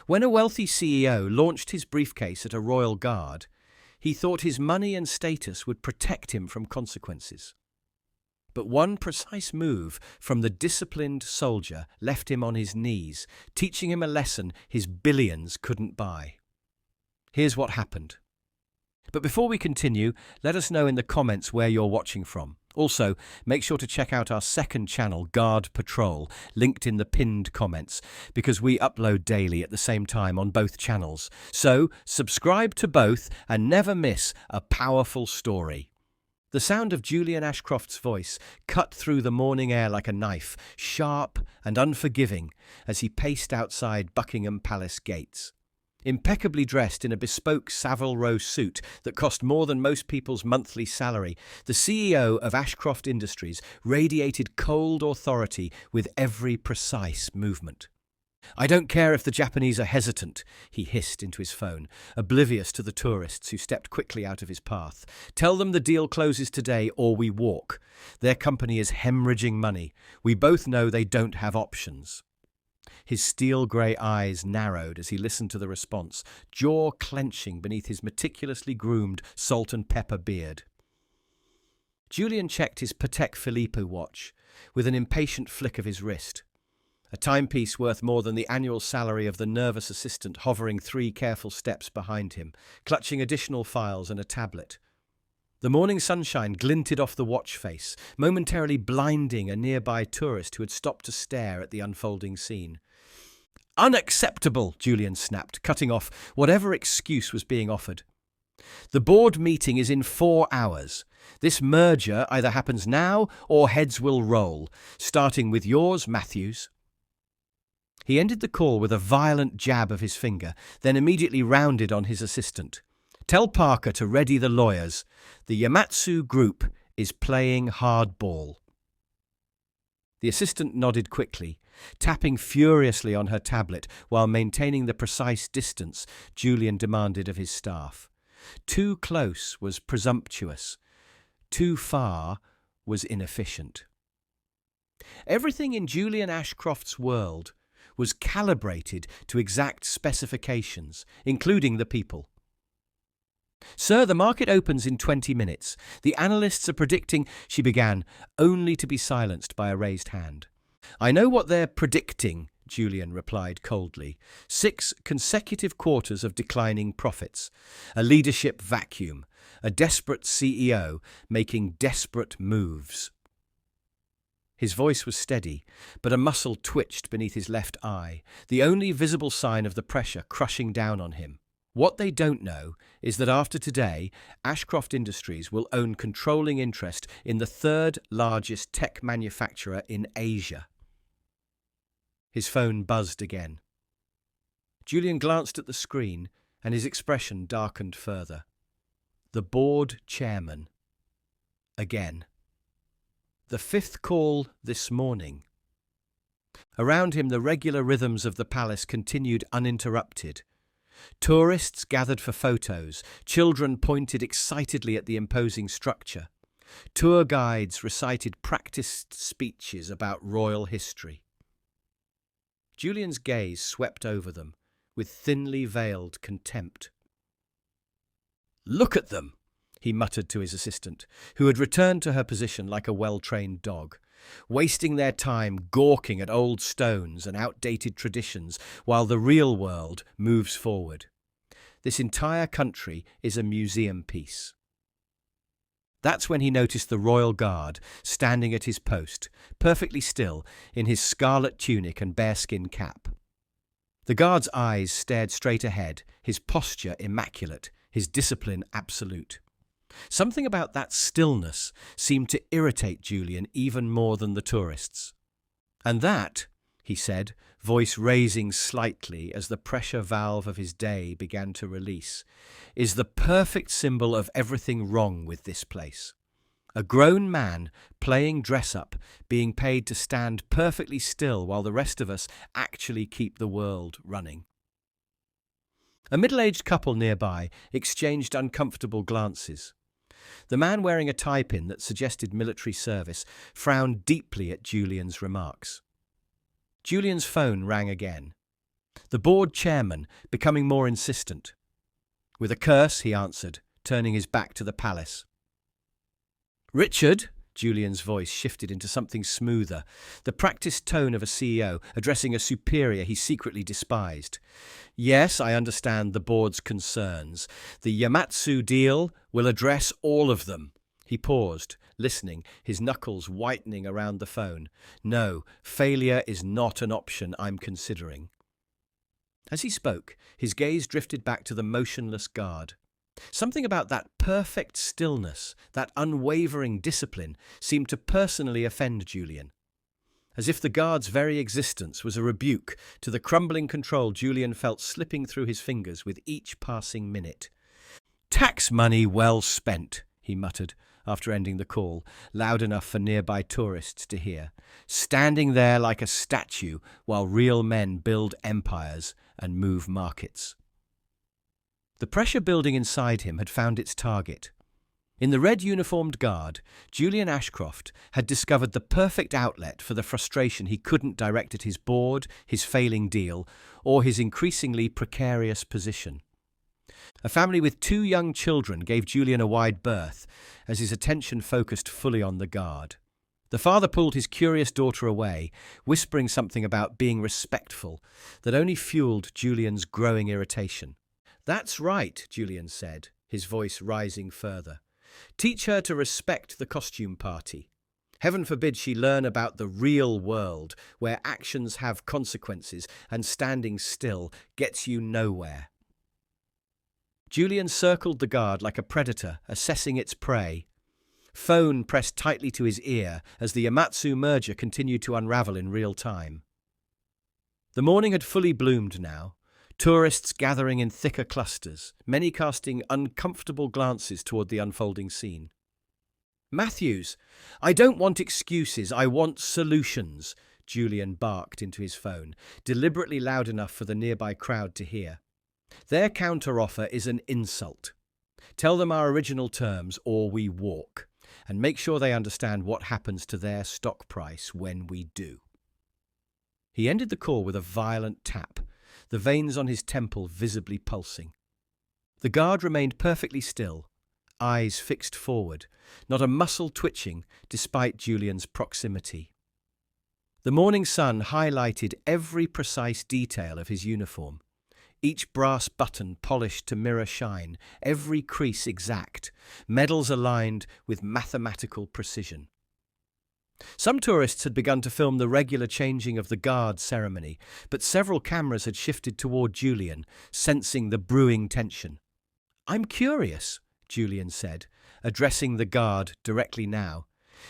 When a wealthy CEO launched his briefcase at a royal guard, he thought his money and status would protect him from consequences. But one precise move from the disciplined soldier left him on his knees, teaching him a lesson his billions couldn't buy. Here's what happened. But before we continue, let us know in the comments where you're watching from. Also, make sure to check out our second channel, Guard Patrol, linked in the pinned comments, because we upload daily at the same time on both channels. So, subscribe to both and never miss a powerful story. The sound of Julian Ashcroft's voice cut through the morning air like a knife, sharp and unforgiving, as he paced outside Buckingham Palace gates. Impeccably dressed in a bespoke Savile Row suit that cost more than most people's monthly salary, the CEO of Ashcroft Industries radiated cold authority with every precise movement. "I don't care if the Japanese are hesitant," he hissed into his phone, oblivious to the tourists who stepped quickly out of his path. "Tell them the deal closes today or we walk. Their company is hemorrhaging money. We both know they don't have options." His steel-grey eyes narrowed as he listened to the response, jaw clenching beneath his meticulously groomed salt and pepper beard. Julian checked his Patek Philippe watch with an impatient flick of his wrist, a timepiece worth more than the annual salary of the nervous assistant hovering 3 careful steps behind him, clutching additional files and a tablet. The morning sunshine glinted off the watch face, momentarily blinding a nearby tourist who had stopped to stare at the unfolding scene. "Unacceptable," Julian snapped, cutting off whatever excuse was being offered. "The board meeting is in 4 hours. This merger either happens now or heads will roll, starting with yours, Matthews." He ended the call with a violent jab of his finger, then immediately rounded on his assistant. "Tell Parker to ready the lawyers. The Yamatsu Group is playing hardball." The assistant nodded quickly, tapping furiously on her tablet while maintaining the precise distance Julian demanded of his staff. Too close was presumptuous. Too far was inefficient. Everything in Julian Ashcroft's world was calibrated to exact specifications, including the people. "Sir, the market opens in 20 minutes. The analysts are predicting," she began, only to be silenced by a raised hand. "I know what they're predicting," Julian replied coldly. 6 consecutive quarters of declining profits, a leadership vacuum, a desperate CEO making desperate moves. His voice was steady, but a muscle twitched beneath his left eye, the only visible sign of the pressure crushing down on him. What they don't know is that after today, Ashcroft Industries will own controlling interest in the 3rd largest tech manufacturer in Asia. His phone buzzed again. Julian glanced at the screen, and his expression darkened further. The board chairman. Again. The 5th call this morning. Around him, the regular rhythms of the palace continued uninterrupted. Tourists gathered for photos, children pointed excitedly at the imposing structure. Tour guides recited practiced speeches about royal history. Julian's gaze swept over them with thinly veiled contempt. "Look at them," he muttered to his assistant, who had returned to her position like a well-trained dog, wasting their time gawking at old stones and outdated traditions while the real world moves forward. This entire country is a museum piece. That's when he noticed the royal guard standing at his post, perfectly still, in his scarlet tunic and bearskin cap. The guard's eyes stared straight ahead, his posture immaculate, his discipline absolute. Something about that stillness seemed to irritate Julian even more than the tourists. "And that," he said, voice raising slightly as the pressure valve of his day began to release, "is the perfect symbol of everything wrong with this place. A grown man playing dress-up, being paid to stand perfectly still while the rest of us actually keep the world running." A middle-aged couple nearby exchanged uncomfortable glances. The man wearing a tie-pin that suggested military service frowned deeply at Julian's remarks. Julian's phone rang again. The board chairman becoming more insistent. With a curse, he answered, turning his back to the palace. "Richard," Julian's voice shifted into something smoother, the practiced tone of a CEO addressing a superior he secretly despised. "Yes, I understand the board's concerns. The Yamatsu deal will address all of them." He paused, listening, his knuckles whitening around the phone. "No, failure is not an option I'm considering." As he spoke, his gaze drifted back to the motionless guard. Something about that perfect stillness, that unwavering discipline, seemed to personally offend Julian. As if the guard's very existence was a rebuke to the crumbling control Julian felt slipping through his fingers with each passing minute. "Tax money well spent," he muttered, after ending the call, loud enough for nearby tourists to hear, standing there like a statue while real men build empires and move markets. The pressure building inside him had found its target. In the red-uniformed guard, Julian Ashcroft had discovered the perfect outlet for the frustration he couldn't direct at his board, his failing deal, or his increasingly precarious position. A family with 2 young children gave Julian a wide berth, as his attention focused fully on the guard. The father pulled his curious daughter away, whispering something about being respectful that only fueled Julian's growing irritation. "That's right," Julian said, his voice rising further. "Teach her to respect the costume party. Heaven forbid she learn about the real world, where actions have consequences and standing still gets you nowhere." Julian circled the guard like a predator, assessing its prey. Phone pressed tightly to his ear as the Yamatsu merger continued to unravel in real time. The morning had fully bloomed now. Tourists gathering in thicker clusters, many casting uncomfortable glances toward the unfolding scene. "Matthews, I don't want excuses, I want solutions," Julian barked into his phone, deliberately loud enough for the nearby crowd to hear. "Their counteroffer is an insult. Tell them our original terms or we walk, and make sure they understand what happens to their stock price when we do." He ended the call with a violent tap, the veins on his temple visibly pulsing. The guard remained perfectly still, eyes fixed forward, not a muscle twitching despite Julian's proximity. The morning sun highlighted every precise detail of his uniform, each brass button polished to mirror shine, every crease exact, medals aligned with mathematical precision. Some tourists had begun to film the regular changing of the guard ceremony, but several cameras had shifted toward Julian, sensing the brewing tension. "I'm curious," Julian said, addressing the guard directly now,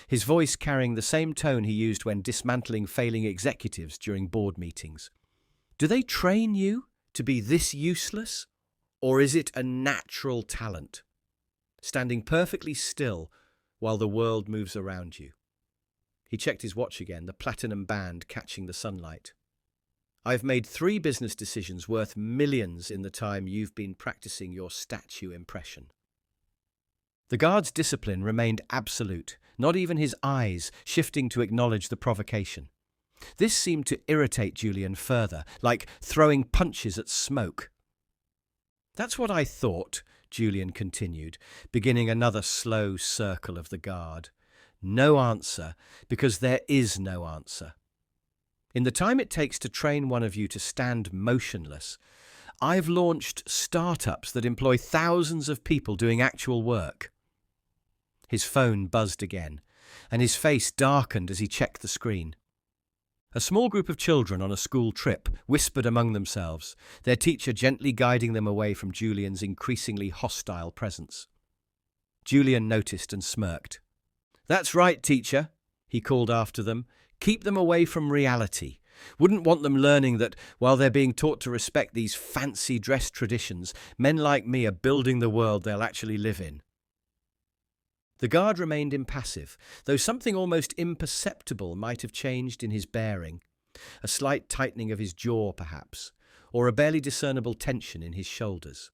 his voice carrying the same tone he used when dismantling failing executives during board meetings. "Do they train you to be this useless, or is it a natural talent, standing perfectly still while the world moves around you?" He checked his watch again, the platinum band catching the sunlight. "I've made 3 business decisions worth millions in the time you've been practicing your statue impression." The guard's discipline remained absolute, not even his eyes shifting to acknowledge the provocation. This seemed to irritate Julian further, like throwing punches at smoke. "That's what I thought," Julian continued, beginning another slow circle of the guard. "No answer, because there is no answer. In the time it takes to train one of you to stand motionless, I've launched startups that employ thousands of people doing actual work." His phone buzzed again, and his face darkened as he checked the screen. A small group of children on a school trip whispered among themselves, their teacher gently guiding them away from Julian's increasingly hostile presence. Julian noticed and smirked. "That's right, teacher," he called after them. "Keep them away from reality. Wouldn't want them learning that while they're being taught to respect these fancy dress traditions, men like me are building the world they'll actually live in." The guard remained impassive, though something almost imperceptible might have changed in his bearing. A slight tightening of his jaw, perhaps, or a barely discernible tension in his shoulders.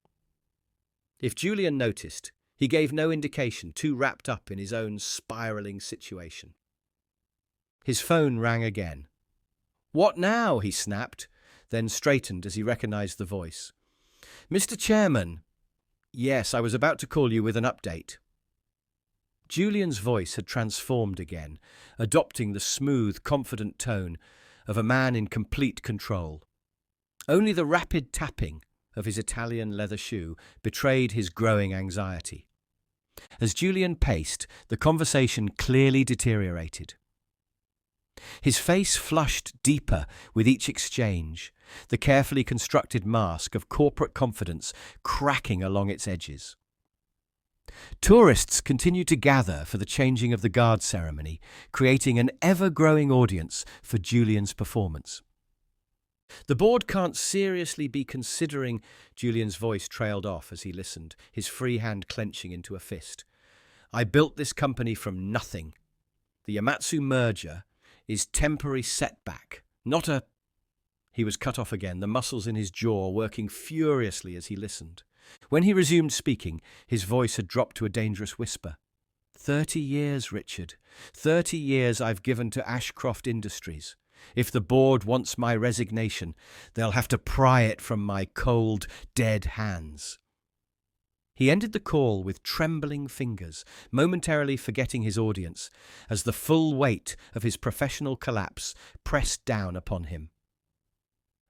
If Julian noticed, he gave no indication, too wrapped up in his own spiralling situation. His phone rang again. "What now?" he snapped, then straightened as he recognized the voice. "Mr. Chairman." "Yes, I was about to call you with an update." Julian's voice had transformed again, adopting the smooth, confident tone of a man in complete control. Only the rapid tapping of his Italian leather shoe betrayed his growing anxiety. As Julian paced, the conversation clearly deteriorated. His face flushed deeper with each exchange, the carefully constructed mask of corporate confidence cracking along its edges. Tourists continued to gather for the changing of the guard ceremony, creating an ever-growing audience for Julian's performance. "The board can't seriously be considering—" Julian's voice trailed off as he listened, his free hand clenching into a fist. "I built this company from nothing. The Yamatsu merger is temporary setback, not a—" He was cut off again, the muscles in his jaw working furiously as he listened. When he resumed speaking, his voice had dropped to a dangerous whisper. 30 years, Richard. 30 years I've given to Ashcroft Industries. If the board wants my resignation, they'll have to pry it from my cold, dead hands." He ended the call with trembling fingers, momentarily forgetting his audience, as the full weight of his professional collapse pressed down upon him.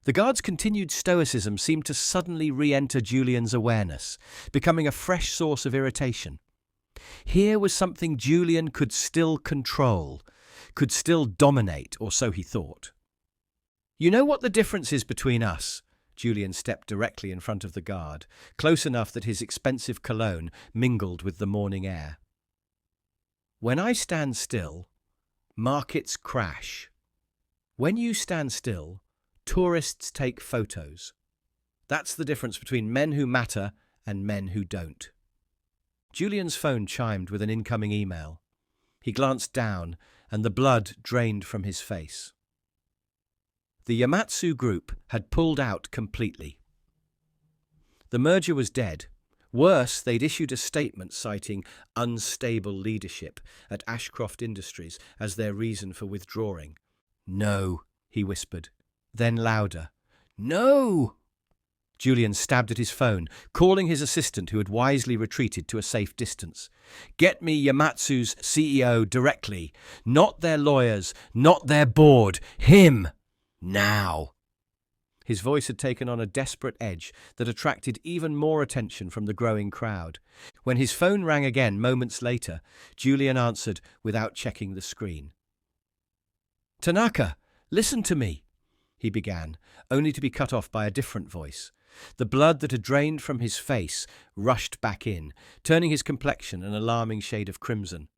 The guard's continued stoicism seemed to suddenly re-enter Julian's awareness, becoming a fresh source of irritation. Here was something Julian could still control, could still dominate, or so he thought. "You know what the difference is between us?" Julian stepped directly in front of the guard, close enough that his expensive cologne mingled with the morning air. "When I stand still, markets crash. When you stand still, tourists take photos. That's the difference between men who matter and men who don't." Julian's phone chimed with an incoming email. He glanced down, and the blood drained from his face. The Yamatsu Group had pulled out completely. The merger was dead. Worse, they'd issued a statement citing unstable leadership at Ashcroft Industries as their reason for withdrawing. "No," he whispered. Then louder, "No!" Julian stabbed at his phone, calling his assistant who had wisely retreated to a safe distance. "Get me Yamatsu's CEO directly. Not their lawyers, not their board. Him! Now!" His voice had taken on a desperate edge that attracted even more attention from the growing crowd. When his phone rang again moments later, Julian answered without checking the screen. "Tanaka, listen to me," he began, only to be cut off by a different voice. The blood that had drained from his face rushed back in, turning his complexion an alarming shade of crimson.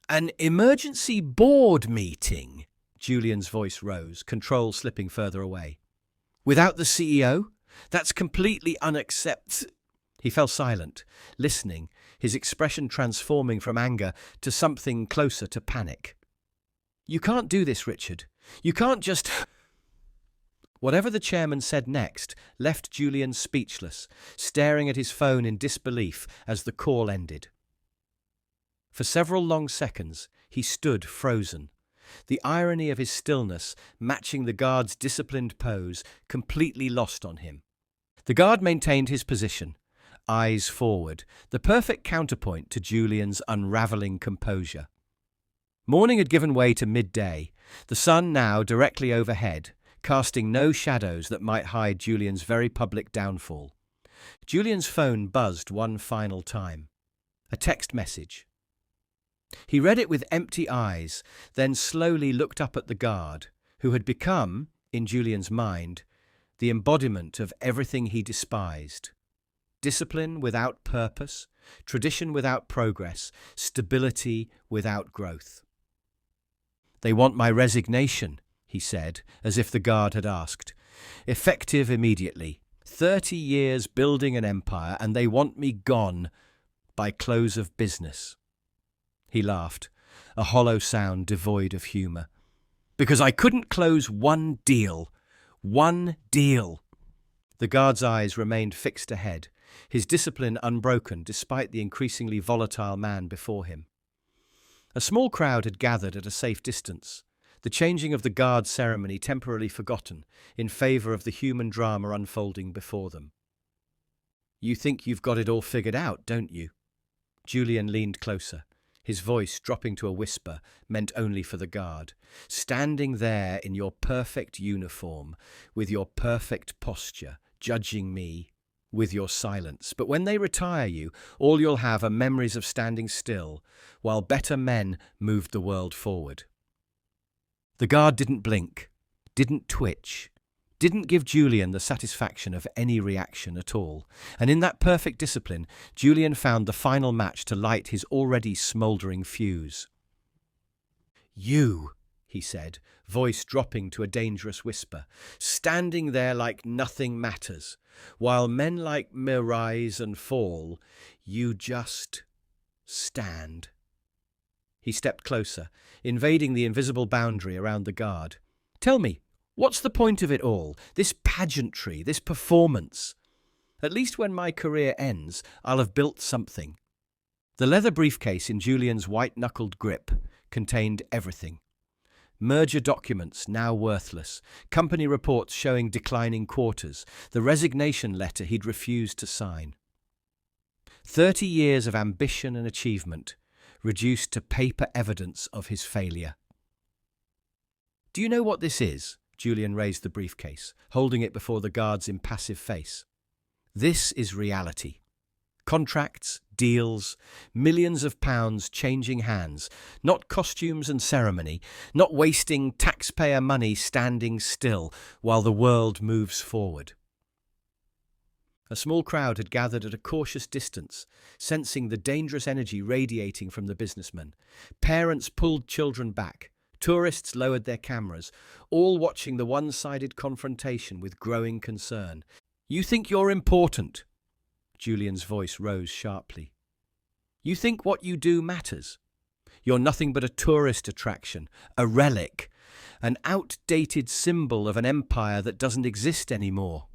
"An emergency board meeting?" Julian's voice rose, control slipping further away. "Without the CEO? That's completely unacceptable." He fell silent, listening, his expression transforming from anger to something closer to panic. "You can't do this, Richard. You can't just—" Whatever the chairman said next left Julian speechless, staring at his phone in disbelief as the call ended. For several long seconds, he stood frozen, the irony of his stillness matching the guard's disciplined pose completely lost on him. The guard maintained his position, eyes forward, the perfect counterpoint to Julian's unravelling composure. Morning had given way to midday, the sun now directly overhead, casting no shadows that might hide Julian's very public downfall. Julian's phone buzzed one final time. A text message. He read it with empty eyes, then slowly looked up at the guard, who had become, in Julian's mind, the embodiment of everything he despised. Discipline without purpose, tradition without progress, stability without growth. "They want my resignation," he said, as if the guard had asked. "Effective immediately. 30 years building an empire, and they want me gone by close of business." He laughed, a hollow sound devoid of humour. "Because I couldn't close one deal. One deal." The guard's eyes remained fixed ahead, his discipline unbroken despite the increasingly volatile man before him. A small crowd had gathered at a safe distance, the changing of the guard ceremony temporarily forgotten in favour of the human drama unfolding before them. "You think you've got it all figured out, don't you?" Julian leaned closer, his voice dropping to a whisper meant only for the guard. "Standing there in your perfect uniform, with your perfect posture, judging me with your silence. But when they retire you, all you'll have are memories of standing still, while better men moved the world forward." The guard didn't blink, didn't twitch, didn't give Julian the satisfaction of any reaction at all. And in that perfect discipline, Julian found the final match to light his already smouldering fuse. "You," he said, voice dropping to a dangerous whisper, "standing there like nothing matters, while men like me rise and fall, you just stand." He stepped closer, invading the invisible boundary around the guard. "Tell me, what's the point of it all? This pageantry, this performance? At least when my career ends, I'll have built something." The leather briefcase in Julian's white-knuckled grip contained everything. Merger documents now worthless, company reports showing declining quarters, the resignation letter he'd refused to sign. 30 years of ambition and achievement reduced to paper evidence of his failure. "Do you know what this is?" Julian raised the briefcase, holding it before the guard's impassive face. "This is reality. Contracts, deals, millions of pounds changing hands, not costumes and ceremony, not wasting taxpayer money standing still while the world moves forward." A small crowd had gathered at a cautious distance, sensing the dangerous energy radiating from the businessman. Parents pulled children back. Tourists lowered their cameras, all watching the one-sided confrontation with growing concern. "You think you're important?" Julian's voice rose sharply. "You think what you do matters? You're nothing but a tourist attraction, a relic, an outdated symbol of an empire that doesn't exist anymore."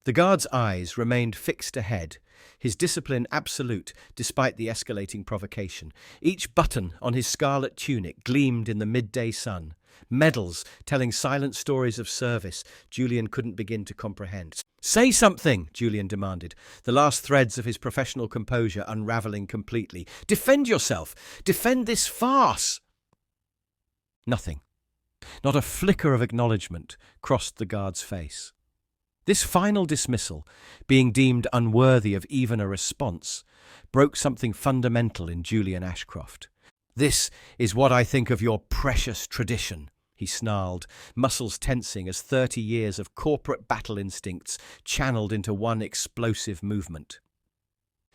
The guard's eyes remained fixed ahead, his discipline absolute despite the escalating provocation. Each button on his scarlet tunic gleamed in the midday sun. Medals telling silent stories of service Julian couldn't begin to comprehend. "Say something," Julian demanded, the last threads of his professional composure unravelling completely. "Defend yourself! Defend this farce!" Nothing. Not a flicker of acknowledgement crossed the guard's face. This final dismissal, being deemed unworthy of even a response, broke something fundamental in Julian Ashcroft. "This is what I think of your precious tradition," he snarled, muscles tensing as 30 years of corporate battle instincts channeled into one explosive movement.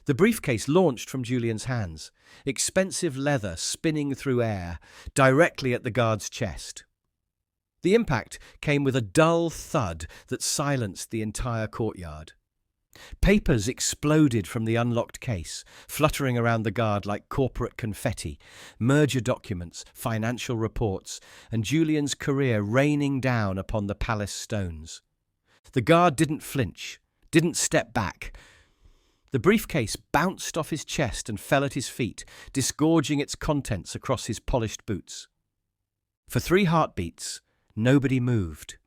The briefcase launched from Julian's hands, expensive leather spinning through air, directly at the guard's chest. The impact came with a dull thud that silenced the entire courtyard. Papers exploded from the unlocked case, fluttering around the guard like corporate confetti, merger documents, financial reports, and Julian's career raining down upon the palace stones. The guard didn't flinch, didn't step back. The briefcase bounced off his chest and fell at his feet, disgorging its contents across his polished boots. For 3 heartbeats, nobody moved.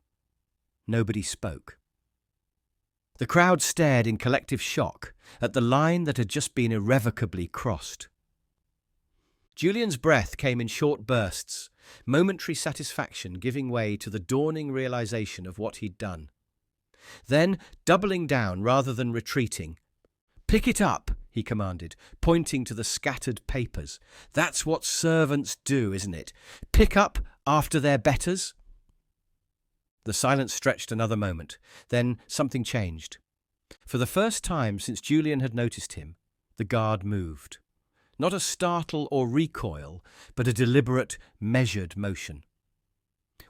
Nobody spoke. The crowd stared in collective shock at the line that had just been irrevocably crossed. Julian's breath came in short bursts, momentary satisfaction giving way to the dawning realization of what he'd done. Then, doubling down rather than retreating, "Pick it up," he commanded, pointing to the scattered papers. "That's what servants do, isn't it? Pick up after their betters?" The silence stretched another moment. Then something changed. For the first time since Julian had noticed him, the guard moved. Not a startle or recoil, but a deliberate, measured motion.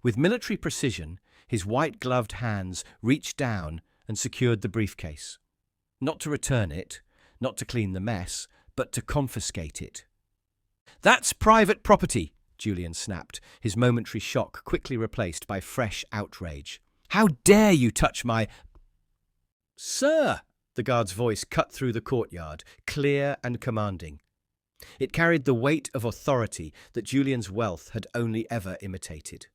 With military precision, his white-gloved hands reached down and secured the briefcase. Not to return it, not to clean the mess, but to confiscate it. "That's private property," Julian snapped, his momentary shock quickly replaced by fresh outrage. "How dare you touch my—" "Sir!" The guard's voice cut through the courtyard, clear and commanding. It carried the weight of authority that Julian's wealth had only ever imitated.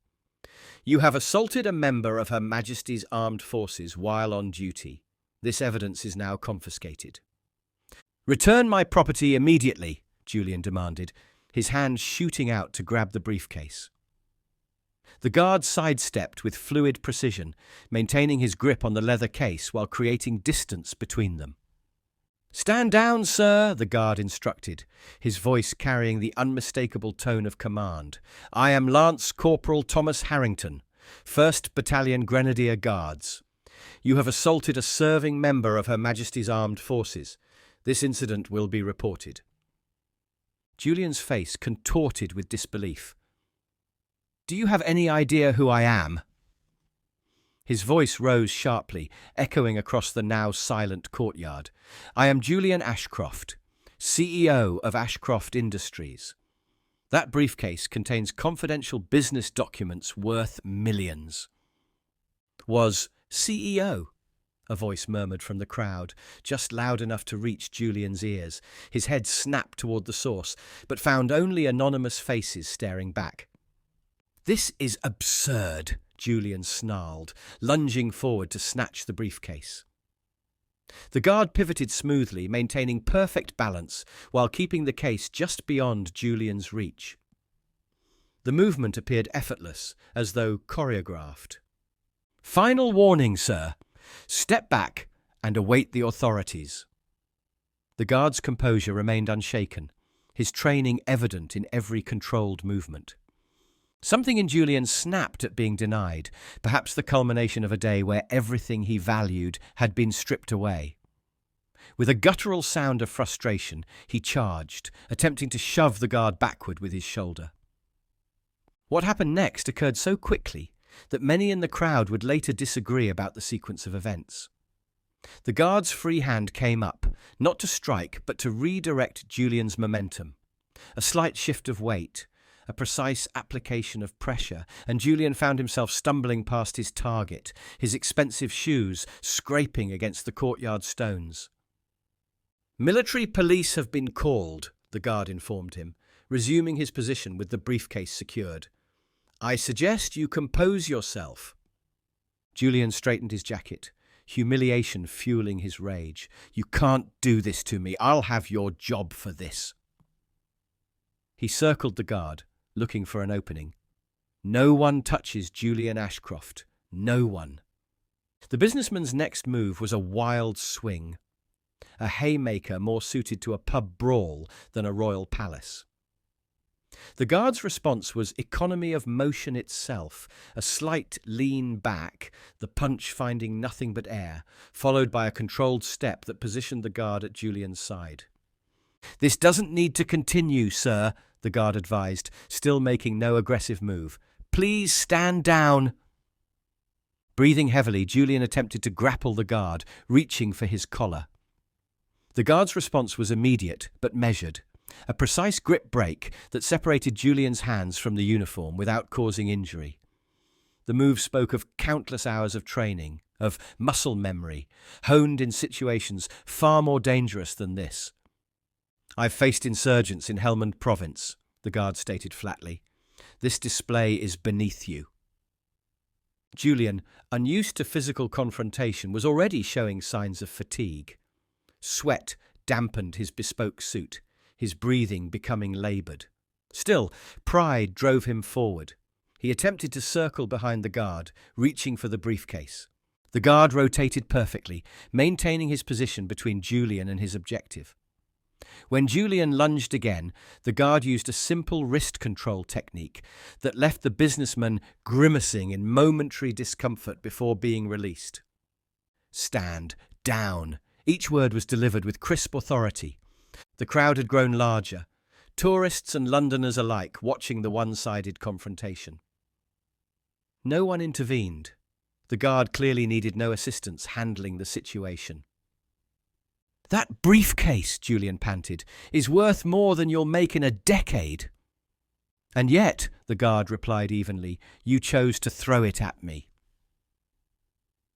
"You have assaulted a member of Her Majesty's Armed Forces while on duty. This evidence is now confiscated." "Return my property immediately," Julian demanded, his hand shooting out to grab the briefcase. The guard sidestepped with fluid precision, maintaining his grip on the leather case while creating distance between them. "Stand down, sir," the guard instructed, his voice carrying the unmistakable tone of command. "I am Lance Corporal Thomas Harrington, 1st Battalion Grenadier Guards. You have assaulted a serving member of Her Majesty's Armed Forces. This incident will be reported." Julian's face contorted with disbelief. "Do you have any idea who I am?" His voice rose sharply, echoing across the now silent courtyard. "I am Julian Ashcroft, CEO of Ashcroft Industries. That briefcase contains confidential business documents worth millions." "Was CEO?" a voice murmured from the crowd, just loud enough to reach Julian's ears. His head snapped toward the source, but found only anonymous faces staring back. "This is absurd," Julian snarled, lunging forward to snatch the briefcase. The guard pivoted smoothly, maintaining perfect balance while keeping the case just beyond Julian's reach. The movement appeared effortless, as though choreographed. "Final warning, sir. Step back and await the authorities." The guard's composure remained unshaken, his training evident in every controlled movement. Something in Julian snapped at being denied, perhaps the culmination of a day where everything he valued had been stripped away. With a guttural sound of frustration, he charged, attempting to shove the guard backward with his shoulder. What happened next occurred so quickly that many in the crowd would later disagree about the sequence of events. The guard's free hand came up, not to strike, but to redirect Julian's momentum. A slight shift of weight, a precise application of pressure, and Julian found himself stumbling past his target, his expensive shoes scraping against the courtyard stones. "Military police have been called," the guard informed him, resuming his position with the briefcase secured. "I suggest you compose yourself." Julian straightened his jacket, humiliation fueling his rage. "You can't do this to me. I'll have your job for this." He circled the guard, looking for an opening. "No one touches Julian Ashcroft. No one." The businessman's next move was a wild swing, a haymaker more suited to a pub brawl than a royal palace. The guard's response was economy of motion itself, a slight lean back, the punch finding nothing but air, followed by a controlled step that positioned the guard at Julian's side. "This doesn't need to continue, sir," the guard advised, still making no aggressive move. "Please stand down." Breathing heavily, Julian attempted to grapple the guard, reaching for his collar. The guard's response was immediate, but measured. A precise grip break that separated Julian's hands from the uniform without causing injury. The move spoke of countless hours of training, of muscle memory, honed in situations far more dangerous than this. "I've faced insurgents in Helmand Province," the guard stated flatly. "This display is beneath you." Julian, unused to physical confrontation, was already showing signs of fatigue. Sweat dampened his bespoke suit, his breathing becoming laboured. Still, pride drove him forward. He attempted to circle behind the guard, reaching for the briefcase. The guard rotated perfectly, maintaining his position between Julian and his objective. When Julian lunged again, the guard used a simple wrist control technique that left the businessman grimacing in momentary discomfort before being released. "Stand down." Each word was delivered with crisp authority. The crowd had grown larger, tourists and Londoners alike watching the one-sided confrontation. No one intervened. The guard clearly needed no assistance handling the situation. "That briefcase," Julian panted, "is worth more than you'll make in a decade." "And yet," the guard replied evenly, "you chose to throw it at me."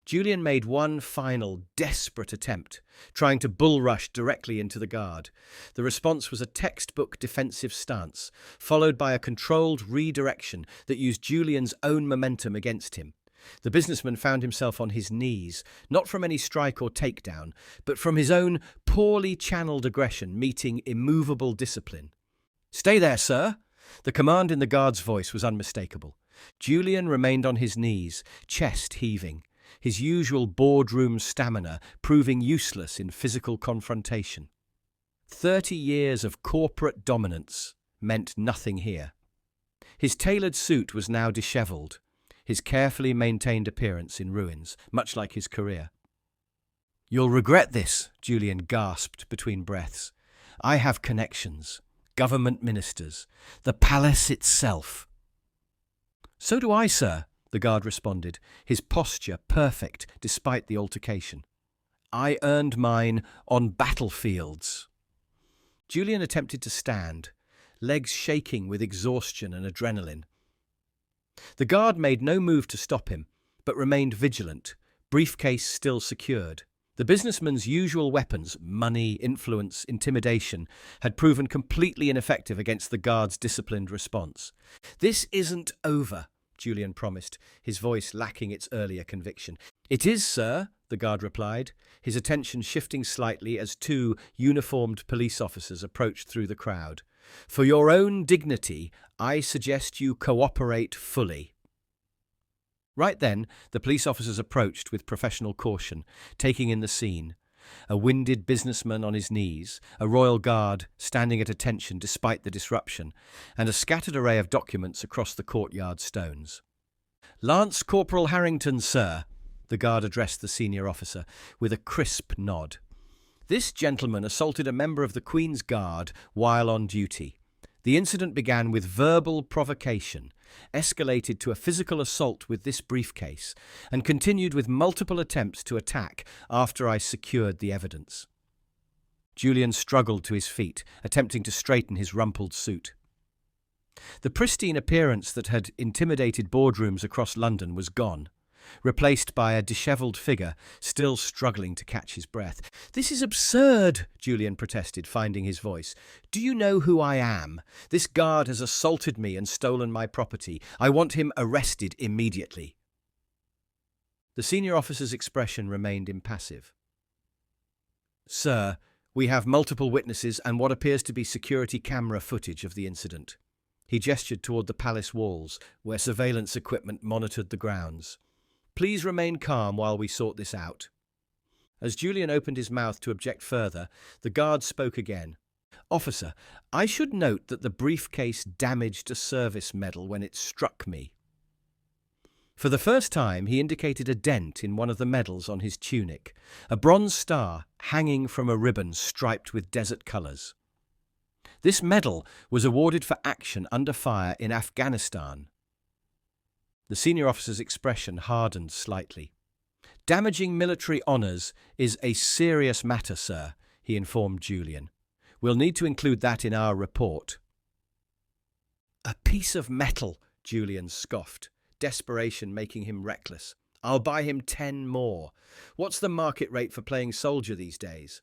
Julian made one final, desperate attempt, trying to bull rush directly into the guard. The response was a textbook defensive stance, followed by a controlled redirection that used Julian's own momentum against him. The businessman found himself on his knees, not from any strike or takedown, but from his own poorly channeled aggression meeting immovable discipline. "Stay there, sir!" The command in the guard's voice was unmistakable. Julian remained on his knees, chest heaving, his usual boardroom stamina proving useless in physical confrontation. 30 years of corporate dominance meant nothing here. His tailored suit was now dishevelled, his carefully maintained appearance in ruins, much like his career. "You'll regret this," Julian gasped between breaths. "I have connections, government ministers, the palace itself." "So do I, sir," the guard responded, his posture perfect despite the altercation. "I earned mine on battlefields." Julian attempted to stand, legs shaking with exhaustion and adrenaline. The guard made no move to stop him, but remained vigilant, briefcase still secured. The businessman's usual weapons, money, influence, intimidation, had proven completely ineffective against the guard's disciplined response. "This isn't over," Julian promised, his voice lacking its earlier conviction. "It is, sir," the guard replied, his attention shifting slightly as two uniformed police officers approached through the crowd. "For your own dignity, I suggest you cooperate fully." Right then, the police officers approached with professional caution, taking in the scene. A winded businessman on his knees, a royal guard standing at attention despite the disruption, and a scattered array of documents across the courtyard stones. "Lance Corporal Harrington, sir," the guard addressed the senior officer, with a crisp nod. "This gentleman assaulted a member of the Queen's Guard while on duty. The incident began with verbal provocation, escalated to a physical assault with this briefcase, and continued with multiple attempts to attack after I secured the evidence." Julian struggled to his feet, attempting to straighten his rumpled suit. The pristine appearance that had intimidated boardrooms across London was gone, replaced by a dishevelled figure still struggling to catch his breath. "This is absurd," Julian protested, finding his voice. "Do you know who I am? This guard has assaulted me and stolen my property. I want him arrested immediately." The senior officer's expression remained impassive. "Sir, we have multiple witnesses and what appears to be security camera footage of the incident." He gestured toward the palace walls, where surveillance equipment monitored the grounds. "Please remain calm while we sort this out." As Julian opened his mouth to object further, the guard spoke again. "Officer, I should note that the briefcase damaged a service medal when it struck me." For the first time, he indicated a dent in one of the medals on his tunic, a bronze star hanging from a ribbon striped with desert colours. This medal was awarded for action under fire in Afghanistan. The senior officer's expression hardened slightly. "Damaging military honours is a serious matter, sir," he informed Julian. "We'll need to include that in our report." "A piece of metal," Julian scoffed, desperation making him reckless. "I'll buy him 10 more. What's the market rate for playing soldier these days?"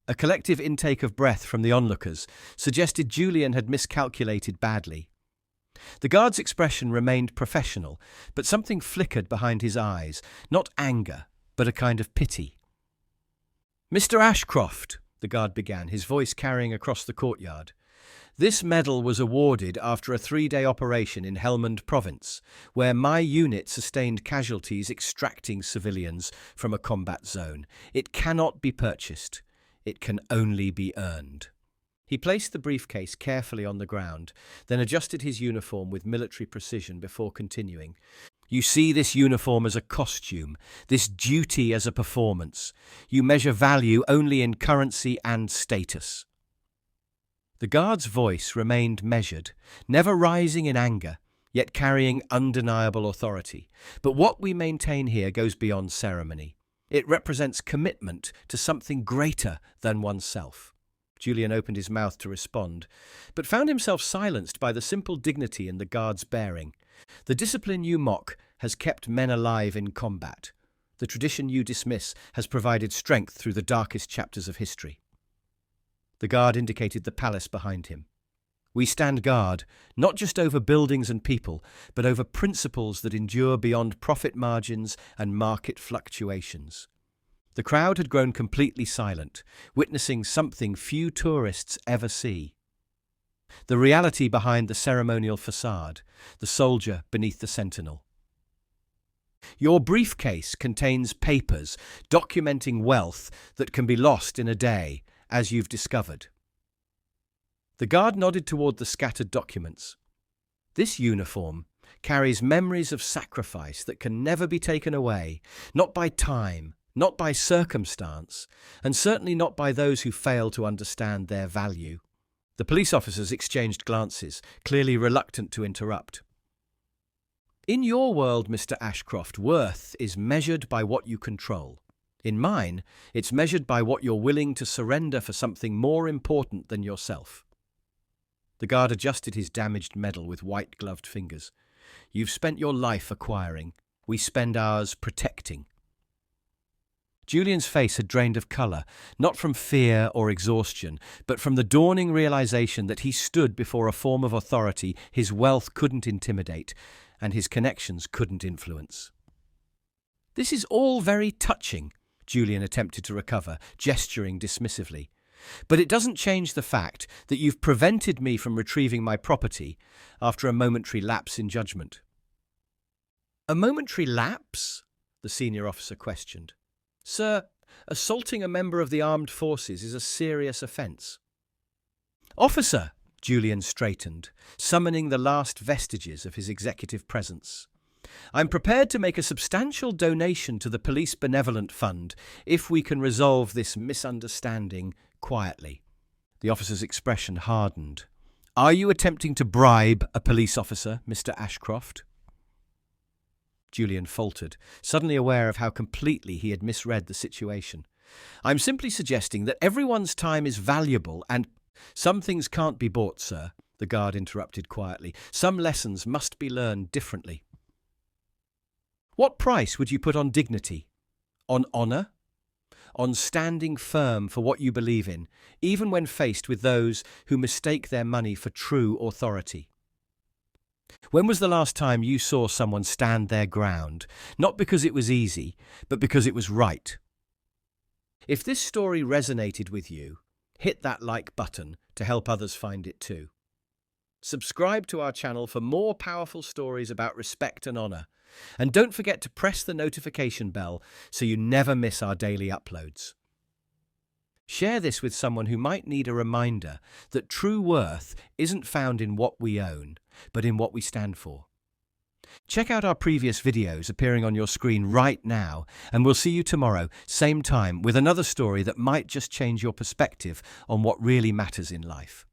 A collective intake of breath from the onlookers suggested Julian had miscalculated badly. The guard's expression remained professional, but something flickered behind his eyes, not anger, but a kind of pity. "Mr. Ashcroft," the guard began, his voice carrying across the courtyard, "this medal was awarded after a 3-day operation in Helmand Province, where my unit sustained casualties extracting civilians from a combat zone. It cannot be purchased. It can only be earned." He placed the briefcase carefully on the ground, then adjusted his uniform with military precision before continuing. "You see this uniform as a costume, this duty as a performance. You measure value only in currency and status." The guard's voice remained measured, never rising in anger, yet carrying undeniable authority. "But what we maintain here goes beyond ceremony. It represents commitment to something greater than oneself." Julian opened his mouth to respond, but found himself silenced by the simple dignity in the guard's bearing. "The discipline you mock has kept men alive in combat. The tradition you dismiss has provided strength through the darkest chapters of history. The guard indicated the palace behind him. We stand guard, not just over buildings and people, but over principles that endure beyond profit margins and market fluctuations. The crowd had grown completely silent, witnessing something few tourists ever see. The reality behind the ceremonial facade, the soldier beneath the sentinel. Your briefcase contains papers documenting wealth that can be lost in a day, as you've discovered. The guard nodded toward the scattered documents. This uniform carries memories of sacrifice that can never be taken away, not by time, not by circumstance, and certainly not by those who fail to understand their value. The police officers exchanged glances, clearly reluctant to interrupt. In your world, Mr. Ashcroft, worth is measured by what you control. In mine, it's measured by what you're willing to surrender for something more important than yourself. The guard adjusted his damaged medal with white-gloved fingers. You've spent your life acquiring. We spend ours protecting. Julian's face had drained of colour, not from fear or exhaustion, but from the dawning realization that he stood before a form of authority his wealth couldn't intimidate and his connections couldn't influence. This is all very touching, Julian attempted to recover, gesturing dismissively. But it doesn't change the fact that you've prevented me from retrieving my property after a momentary lapse in judgment. A momentary lapse? The senior officer questioned. Sir, assaulting a member of the armed forces is a serious offence. Officer, Julian straightened, summoning the last vestiges of his executive presence. I'm prepared to make a substantial donation to the Police Benevolent Fund if we can resolve this misunderstanding quietly. The officer's expression hardened. Are you attempting to bribe a police officer, Mr. Ashcroft? Julian faltered, suddenly aware of how completely he had misread the situation. I'm simply suggesting that everyone's time is valuable and— Some things can't be bought, sir, the guard interrupted quietly. Some lessons must be learned differently. What price would you put on dignity? On honour? On standing firm for what you believe in, even when faced with those who mistake their money for true authority? When was the last time you saw someone stand their ground, not because it was easy, but because it was right? If this story resonated with you, hit that like button to help others find it too. Subscribe to our channel for more powerful stories about respect and honour. And don't forget to press the notification bell so you never miss our daily uploads. Share this with someone who might need a reminder that true worth isn't found in what we own, but in what we stand for. Check out our previous videos appearing on your screen right now, and we'll see you tomorrow, same time, with another story that might just change your perspective on what really matters in life.